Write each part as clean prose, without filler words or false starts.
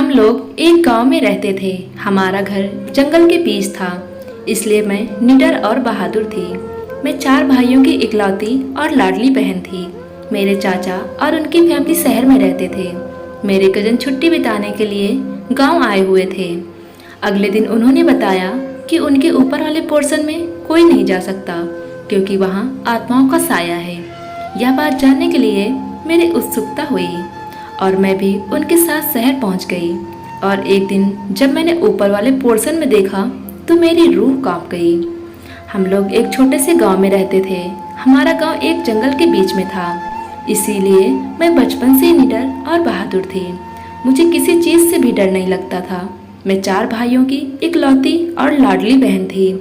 हम लोग एक गांव में रहते थे। हमारा घर जंगल के बीच था, इसलिए मैं निडर और बहादुर थी। मैं 4 भाइयों की इकलौती और लाडली बहन थी। मेरे चाचा और उनकी फैमिली शहर में रहते थे। मेरे कजन छुट्टी बिताने के लिए गांव आए हुए थे। अगले दिन उन्होंने बताया कि उनके ऊपर वाले पोर्शन में कोई नहीं जा सकता, क्योंकि वहां आत्माओं का साया है। यह बात जानने के लिए मेरी उत्सुकता हुई और मैं भी उनके साथ शहर पहुंच गई। और एक दिन जब मैंने ऊपर वाले पोर्शन में देखा तो मेरी रूह कांप गई। हम लोग एक छोटे से गांव में रहते थे। हमारा गांव एक जंगल के बीच में था, इसीलिए मैं बचपन से ही निडर और बहादुर थी। मुझे किसी चीज़ से भी डर नहीं लगता था। मैं 4 भाइयों की इकलौती और लाडली बहन थी।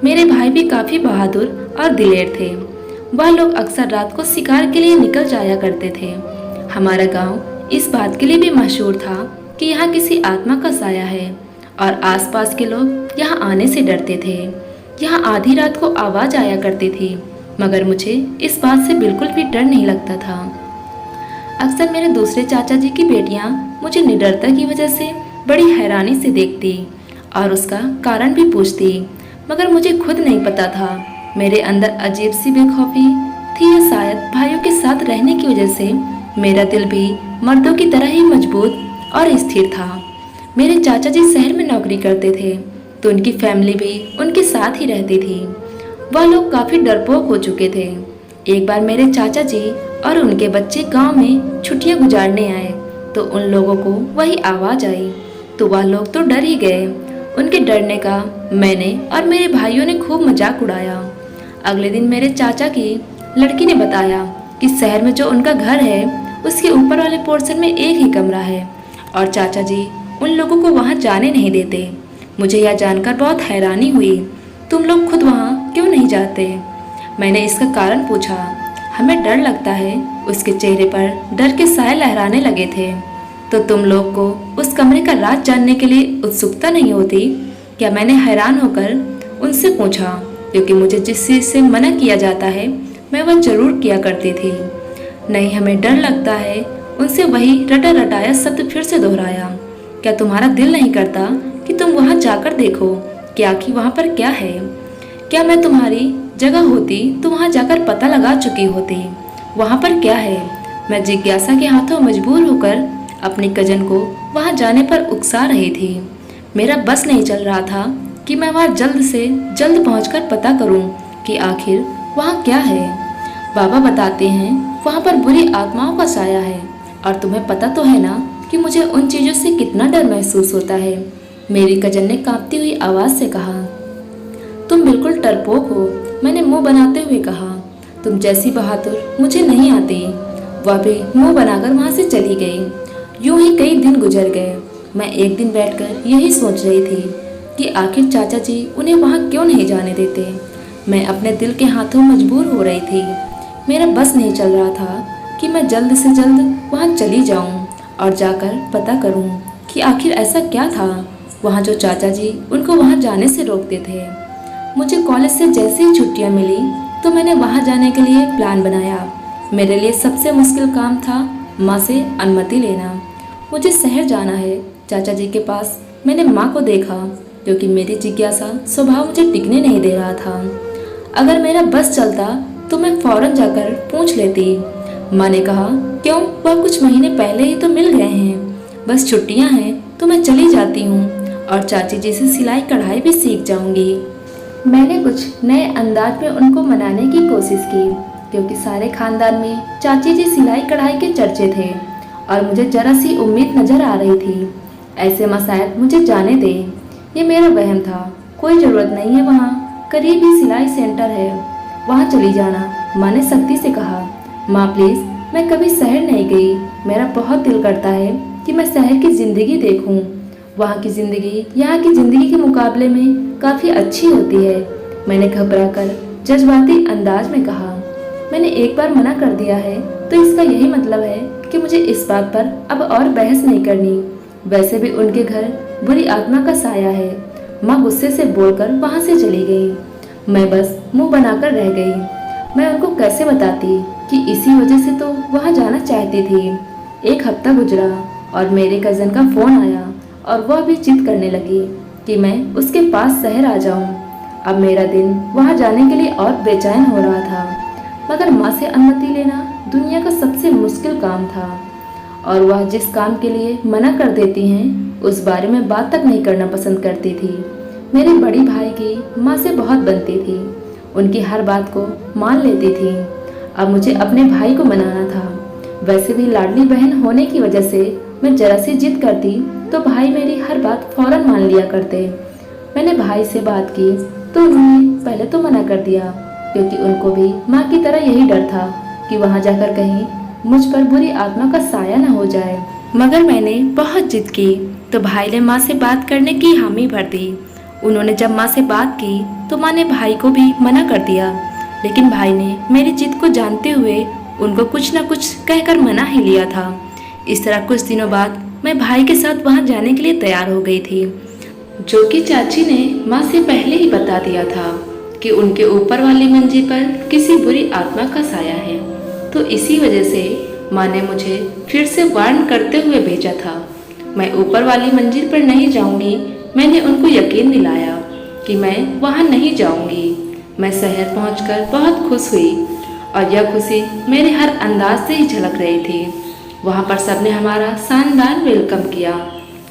मेरे भाई भी काफ़ी बहादुर और दिलेर थे। वह लोग अक्सर रात को शिकार के लिए निकल जाया करते थे। हमारा गांव इस बात के लिए भी मशहूर था कि यहाँ किसी आत्मा का साया है और आसपास के लोग यहाँ आने से डरते थे। यहाँ आधी रात को आवाज़ आया करती थी, मगर मुझे इस बात से बिल्कुल भी डर नहीं लगता था। अक्सर मेरे दूसरे चाचा जी की बेटियाँ मुझे निडरता की वजह से बड़ी हैरानी से देखती और उसका कारण भी पूछती, मगर मुझे खुद नहीं पता था। मेरे अंदर अजीब सी बेखौफी थी, या शायद भाइयों के साथ रहने की वजह से मेरा दिल भी मर्दों की तरह ही मजबूत और स्थिर था। मेरे चाचा जी शहर में नौकरी करते थे, तो उनकी फैमिली भी उनके साथ ही रहती थी। वह लोग काफ़ी डरपोक हो चुके थे। एक बार मेरे चाचा जी और उनके बच्चे गांव में छुट्टियां गुजारने आए, तो उन लोगों को वही आवाज़ आई, तो वह लोग तो डर ही गए। उनके डरने का मैंने और मेरे भाइयों ने खूब मजाक उड़ाया। अगले दिन मेरे चाचा की लड़की ने बताया कि शहर में जो उनका घर है उसके ऊपर वाले पोर्शन में एक ही कमरा है और चाचा जी उन लोगों को वहां जाने नहीं देते। मुझे यह जानकर बहुत हैरानी हुई। तुम लोग खुद वहां क्यों नहीं जाते? मैंने इसका कारण पूछा। हमें डर लगता है। उसके चेहरे पर डर के साए लहराने लगे थे। तो तुम लोग को उस कमरे का राज जानने के लिए उत्सुकता नहीं होती क्या? मैंने हैरान होकर उनसे पूछा, क्योंकि मुझे जिस चीज़ से मना किया जाता है मैं वह जरूर किया करती थी। नहीं, हमें डर लगता है। उनसे वही रटा रटाया शब्द फिर से दोहराया। क्या तुम्हारा दिल नहीं करता कि तुम वहां जाकर देखो कि आखिर वहां पर क्या है? क्या मैं तुम्हारी जगह होती तो वहां जाकर पता लगा चुकी होती वहां पर क्या है? मैं जिज्ञासा के हाथों मजबूर होकर अपनी कजन को वहां जाने पर उकसा रही थी। मेरा बस नहीं चल रहा था कि मैं वहां जल्द से जल्द पहुंचकर पता करूं कि आखिर वहां क्या है। बाबा बताते हैं वहां पर बुरी आत्माओं का साया है, और तुम्हें पता तो है ना कि मुझे उन चीज़ों से कितना डर महसूस होता है। मेरी कजन ने कांपती हुई आवाज़ से कहा। तुम बिल्कुल डरपोक हो, मैंने मुंह बनाते हुए कहा। तुम जैसी बहादुर मुझे नहीं आती। वह भी मुंह बनाकर वहां से चली गई। यूं ही कई दिन गुजर गए। मैं एक दिन बैठकर यही सोच रही थी कि आखिर चाचा जी उन्हें वहां क्यों नहीं जाने देते। मैं अपने दिल के हाथों मजबूर हो रही थी। मेरा बस नहीं चल रहा था कि मैं जल्द से जल्द वहां चली जाऊं और जाकर पता करूं कि आखिर ऐसा क्या था वहां जो चाचा जी उनको वहां जाने से रोकते थे। मुझे कॉलेज से जैसे ही छुट्टियां मिली तो मैंने वहां जाने के लिए प्लान बनाया। मेरे लिए सबसे मुश्किल काम था माँ से अनुमति लेना। मुझे शहर जाना है चाचा जी के पास। मैंने माँ को देखा, क्योंकि मेरी जिज्ञासा स्वभाव मुझे टिकने नहीं दे रहा था। अगर मेरा बस चलता तो मैं फौरन जाकर पूछ लेती। माँ ने कहा, क्यों? वह कुछ महीने पहले ही तो मिल गए हैं। बस छुट्टियाँ हैं तो मैं चली जाती हूँ और चाची जी से सिलाई कढ़ाई भी सीख जाऊँगी। मैंने कुछ नए अंदाज में उनको मनाने की कोशिश की, क्योंकि सारे खानदान में चाची जी सिलाई कढ़ाई के चर्चे थे और मुझे जरा सी उम्मीद नजर आ रही थी। ऐसे में शायद मुझे जाने दें। ये मेरा वहम था। कोई ज़रूरत नहीं है, वहाँ करीब ही सिलाई सेंटर है, वहाँ चली जाना। माँ ने सख्ती से कहा। माँ प्लीज़, मैं कभी शहर नहीं गई। मेरा बहुत दिल करता है कि मैं शहर की ज़िंदगी देखूँ। वहाँ की ज़िंदगी यहाँ की ज़िंदगी के मुकाबले में काफ़ी अच्छी होती है। मैंने घबराकर जज्बाती अंदाज में कहा। मैंने एक बार मना कर दिया है तो इसका यही मतलब है कि मुझे इस बात पर अब और बहस नहीं करनी। वैसे भी उनके घर बुरी आत्मा का साया है। माँ गुस्से से बोलकर वहाँ से चली गई। मैं बस मुंह बनाकर रह गई। मैं उनको कैसे बताती कि इसी वजह से तो वहाँ जाना चाहती थी। एक हफ्ता गुजरा और मेरे कज़न का फ़ोन आया और वह भी जिद करने लगी कि मैं उसके पास शहर आ जाऊं। अब मेरा दिन वहां जाने के लिए और बेचैन हो रहा था, मगर माँ से अनुमति लेना दुनिया का सबसे मुश्किल काम था और वह जिस काम के लिए मना कर देती हैं उस बारे में बात तक नहीं करना पसंद करती थी। मेरे बड़ी भाई की माँ से बहुत बनती थी, उनकी हर बात को मान लेती थी। अब मुझे अपने भाई को मनाना था। वैसे भी लाडली बहन होने की वजह से मैं जरा सी जिद करती तो भाई मेरी हर बात फौरन मान लिया करते। मैंने भाई से बात की तो उन्होंने पहले तो मना कर दिया, क्योंकि उनको भी माँ की तरह यही डर था कि वहाँ जाकर कहीं मुझ पर बुरी आत्मा का साया न हो जाए। मगर मैंने बहुत जिद की तो भाई ने माँ से बात करने की हामी भर दी। उन्होंने जब माँ से बात की तो माँ ने भाई को भी मना कर दिया, लेकिन भाई ने मेरी जिद को जानते हुए उनको कुछ न कुछ कहकर मना ही लिया था। इस तरह कुछ दिनों बाद मैं भाई के साथ वहाँ जाने के लिए तैयार हो गई थी, जो कि चाची ने माँ से पहले ही बता दिया था कि उनके ऊपर वाली मंजिल पर किसी बुरी आत्मा का साया है। तो इसी वजह से माँ ने मुझे फिर से वार्न करते हुए भेजा था। मैं ऊपर वाली मंजिल पर नहीं जाऊंगी। मैंने उनको यकीन दिलाया कि मैं वहाँ नहीं जाऊंगी। मैं शहर पहुंचकर बहुत खुश हुई और यह खुशी मेरे हर अंदाज से ही झलक रही थी। वहाँ पर सबने हमारा शानदार वेलकम किया,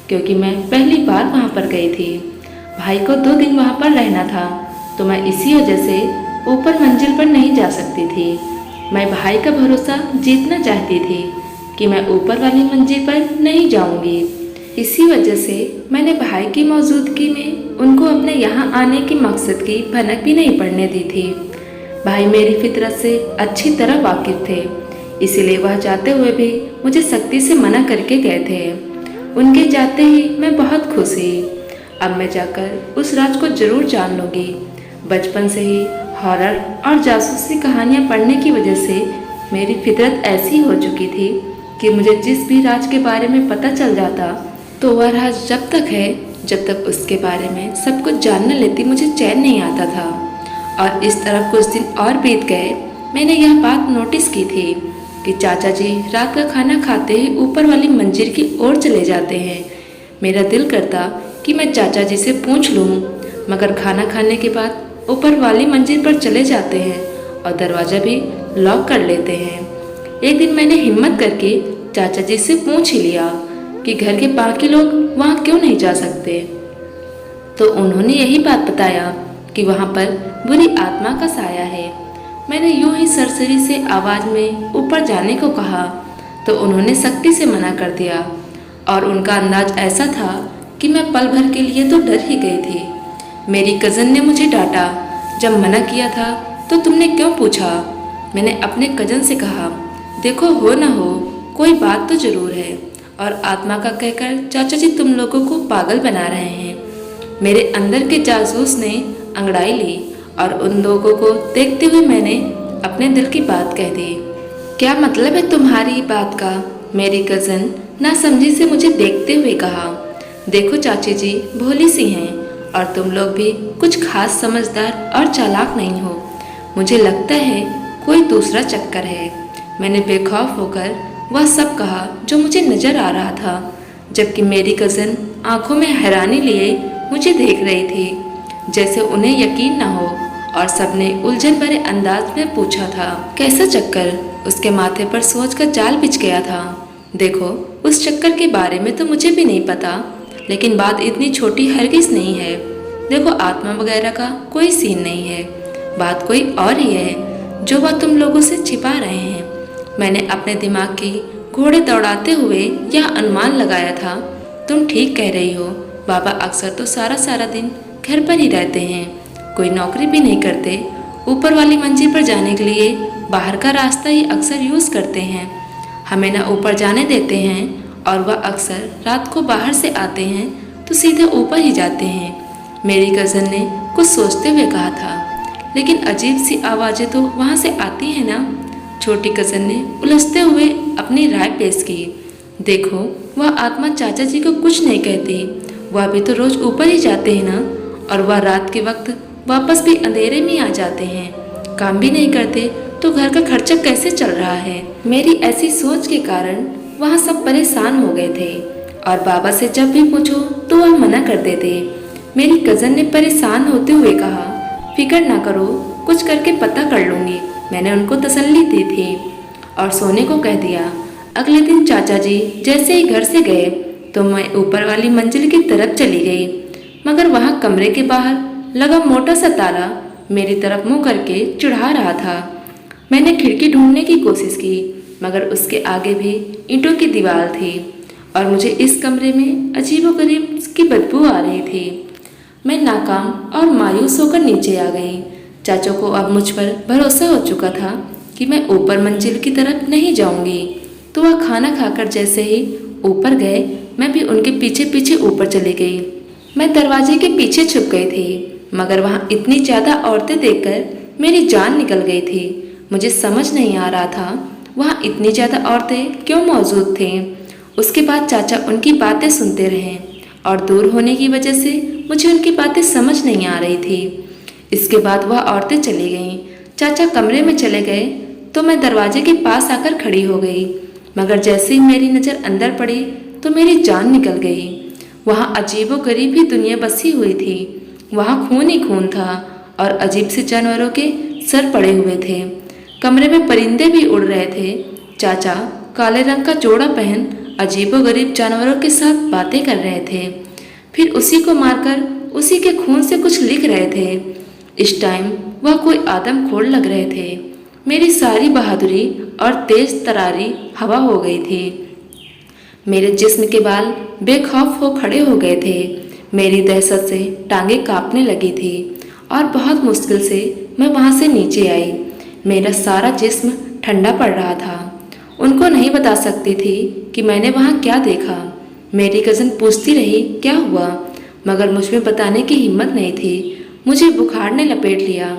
क्योंकि मैं पहली बार वहाँ पर गई थी। भाई को 2 दिन वहाँ पर रहना था, तो मैं इसी वजह से ऊपर मंजिल पर नहीं जा सकती थी। मैं भाई का भरोसा जीतना चाहती थी कि मैं ऊपर वाली मंजिल पर नहीं जाऊंगी। इसी वजह से मैंने भाई की मौजूदगी में उनको अपने यहाँ आने की मकसद की भनक भी नहीं पड़ने दी थी। भाई मेरी फितरत से अच्छी तरह वाकिफ थे, इसीलिए वह जाते हुए भी मुझे सख्ती से मना करके गए थे। उनके जाते ही मैं बहुत खुश हुई। अब मैं जाकर उस राज को जरूर जान लूँगी। बचपन से ही हॉरर और जासूसी कहानियाँ पढ़ने की वजह से मेरी फितरत ऐसी हो चुकी थी कि मुझे जिस भी राज के बारे में पता चल जाता तो वह राज जब तक है जब तक उसके बारे में सब कुछ जान न लेती मुझे चैन नहीं आता था। और इस तरह कुछ दिन और बीत गए। मैंने यह बात नोटिस की थी कि चाचा जी रात का खाना खाते ही ऊपर वाली मंजिल की ओर चले जाते हैं। मेरा दिल करता कि मैं चाचा जी से पूछ लूँ, मगर खाना खाने के बाद ऊपर वाली मंजिल पर चले जाते हैं और दरवाज़ा भी लॉक कर लेते हैं। एक दिन मैंने हिम्मत करके चाचा जी से पूछ ही लिया कि घर के बाकी लोग वहाँ क्यों नहीं जा सकते। तो उन्होंने यही बात बताया कि वहाँ पर बुरी आत्मा का साया है। मैंने यूं ही सरसरी से आवाज़ में ऊपर जाने को कहा तो उन्होंने सख्ती से मना कर दिया, और उनका अंदाज ऐसा था कि मैं पल भर के लिए तो डर ही गई थी। मेरी कज़न ने मुझे डांटा, जब मना किया था तो तुमने क्यों पूछा। मैंने अपने कज़न से कहा, देखो हो ना हो कोई बात तो ज़रूर है, और आत्मा का कहकर चाचा जी तुम लोगों को पागल बना रहे हैं। मेरे अंदर के जासूस ने अंगड़ाई ली और उन लोगों को देखते हुए मैंने अपने दिल की बात कह दी। क्या मतलब है तुम्हारी बात का? मेरी कज़न नासमझी से मुझे देखते हुए कहा, देखो चाची जी भोली सी हैं और तुम लोग भी कुछ खास समझदार और चालाक नहीं हो। मुझे लगता है कोई दूसरा चक्कर है। मैंने बेखौफ होकर वह सब कहा जो मुझे नज़र आ रहा था, जबकि मेरी कज़न आंखों में हैरानी लिए मुझे देख रही थी, जैसे उन्हें यकीन न हो, और सबने उलझन भरे अंदाज में पूछा था, कैसा चक्कर? उसके माथे पर सोच का जाल बिछ गया था। देखो उस चक्कर के बारे में तो मुझे भी नहीं पता, लेकिन बात इतनी छोटी हरगिज़ नहीं है। देखो आत्मा वगैरह का कोई सीन नहीं है, बात कोई और ही है जो वह तुम लोगों से छिपा रहे हैं। मैंने अपने दिमाग की घोड़े दौड़ाते हुए यह अनुमान लगाया था। तुम ठीक कह रही हो, बाबा अक्सर तो सारा दिन घर पर ही रहते हैं, कोई नौकरी भी नहीं करते। ऊपर वाली मंजिल पर जाने के लिए बाहर का रास्ता ही अक्सर यूज़ करते हैं, हमें ना ऊपर जाने देते हैं, और वह अक्सर रात को बाहर से आते हैं तो सीधे ऊपर ही जाते हैं। मेरी कज़न ने कुछ सोचते हुए कहा था, लेकिन अजीब सी आवाज़ें तो वहाँ से आती हैं ना। छोटी कज़न ने उलझते हुए अपनी राय पेश की। देखो वह आत्मा चाचा जी को कुछ नहीं कहती, वह भी तो रोज़ ऊपर ही जाते हैं ना, और वह रात के वक्त वापस भी अंधेरे में आ जाते हैं, काम भी नहीं करते, तो घर का खर्चा कैसे चल रहा है। मेरी ऐसी सोच के कारण वहाँ सब परेशान हो गए थे और बाबा से जब भी पूछो तो वह मना करते थे। मेरी कज़न ने परेशान होते हुए कहा, फिक्र ना करो, कुछ करके पता कर लूँगी। मैंने उनको तसल्ली दी थी और सोने को कह दिया। अगले दिन चाचा जी जैसे ही घर से गए तो मैं ऊपर वाली मंजिल की तरफ चली गई, मगर वहाँ कमरे के बाहर लगा मोटा सा ताला मेरी तरफ मुंह करके चिढ़ा रहा था। मैंने खिड़की ढूंढने की कोशिश की, मगर उसके आगे भी ईंटों की दीवार थी और मुझे इस कमरे में अजीबोगरीब की बदबू आ रही थी। मैं नाकाम और मायूस होकर नीचे आ गई। चाचा को अब मुझ पर भरोसा हो चुका था कि मैं ऊपर मंजिल की तरफ नहीं जाऊंगी, तो वह खाना खाकर जैसे ही ऊपर गए मैं भी उनके पीछे पीछे ऊपर चली गई। मैं दरवाजे के पीछे छुप गई थी, मगर वहाँ इतनी ज़्यादा औरतें देखकर मेरी जान निकल गई थी। मुझे समझ नहीं आ रहा था वहाँ इतनी ज़्यादा औरतें क्यों मौजूद थीं। उसके बाद चाचा उनकी बातें सुनते रहे और दूर होने की वजह से मुझे उनकी बातें समझ नहीं आ रही थी। इसके बाद वह औरतें चली गईं। चाचा कमरे में चले गए तो मैं दरवाजे के पास आकर खड़ी हो गई, मगर जैसे ही मेरी नज़र अंदर पड़ी तो मेरी जान निकल गई। वहाँ अजीबोगरीब ही दुनिया बसी हुई थी। वहाँ खून ही खून था और अजीब से जानवरों के सर पड़े हुए थे। कमरे में परिंदे भी उड़ रहे थे। चाचा काले रंग का जोड़ा पहन अजीबोगरीब जानवरों के साथ बातें कर रहे थे, फिर उसी को मारकर उसी के खून से कुछ लिख रहे थे। इस टाइम वह कोई आदमखोर लग रहे थे। मेरी सारी बहादुरी और तेज तरारी हवा हो गई थी। मेरे जिस्म के बाल बेखौफ हो खड़े हो गए थे। मेरी दहशत से टांगें कांपने लगी थी और बहुत मुश्किल से मैं वहाँ से नीचे आई। मेरा सारा जिस्म ठंडा पड़ रहा था। उनको नहीं बता सकती थी कि मैंने वहाँ क्या देखा। मेरी कज़न पूछती रही क्या हुआ, मगर मुझ में बताने की हिम्मत नहीं थी। मुझे बुखार ने लपेट लिया।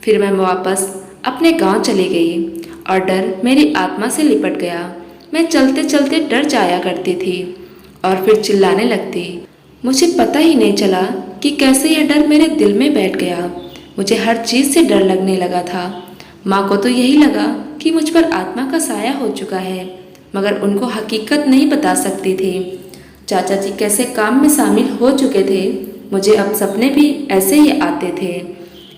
फिर मैं वापस अपने गांव चली गई और डर मेरी आत्मा से लिपट गया। मैं चलते चलते डर जाया करती थी और फिर चिल्लाने लगती। मुझे पता ही नहीं चला कि कैसे यह डर मेरे दिल में बैठ गया। मुझे हर चीज़ से डर लगने लगा था। माँ को तो यही लगा कि मुझ पर आत्मा का साया हो चुका है, मगर उनको हकीकत नहीं बता सकती थी। चाचा जी कैसे काम में शामिल हो चुके थे, मुझे अब सपने भी ऐसे ही आते थे।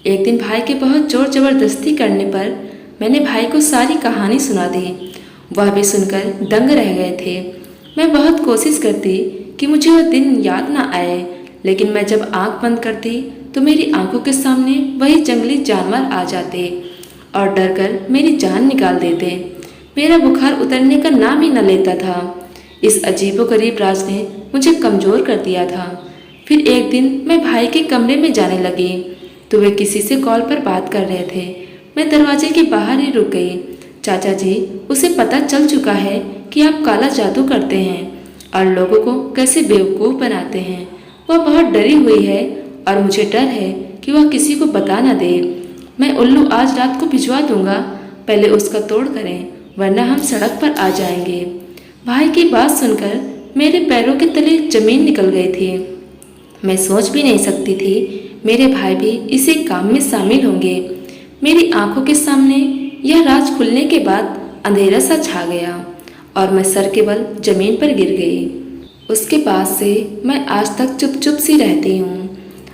एक दिन भाई के बहुत जोर जबरदस्ती करने पर मैंने भाई को सारी कहानी सुना दी। वह भी सुनकर दंग रह गए थे। मैं बहुत कोशिश करती कि मुझे वह दिन याद ना आए, लेकिन मैं जब आंख बंद करती तो मेरी आंखों के सामने वही जंगली जानवर आ जाते और डर कर मेरी जान निकाल देते। मेरा बुखार उतरने का नाम ही न लेता था। इस अजीबोगरीब राज ने मुझे कमज़ोर कर दिया था। फिर एक दिन मैं भाई के कमरे में जाने लगी तो वे किसी से कॉल पर बात कर रहे थे। मैं दरवाजे के बाहर ही रुक गई। चाचा जी, उसे पता चल चुका है कि आप काला जादू करते हैं और लोगों को कैसे बेवकूफ़ बनाते हैं। वह बहुत डरी हुई है और मुझे डर है कि वह किसी को बता न दे। मैं उल्लू आज रात को भिजवा दूंगा, पहले उसका तोड़ करें वरना हम सड़क पर आ जाएंगे। भाई की बात सुनकर मेरे पैरों के तले जमीन निकल गई थी। मैं सोच भी नहीं सकती थी मेरे भाई भी इसी काम में शामिल होंगे। मेरी आंखों के सामने यह राज खुलने के बाद अंधेरा सा छा गया और मैं सर के बल जमीन पर गिर गई। उसके बाद से मैं आज तक चुप चुप सी रहती हूँ।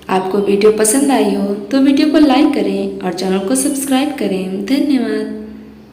आपको वीडियो पसंद आई हो तो वीडियो को लाइक करें और चैनल को सब्सक्राइब करें। धन्यवाद।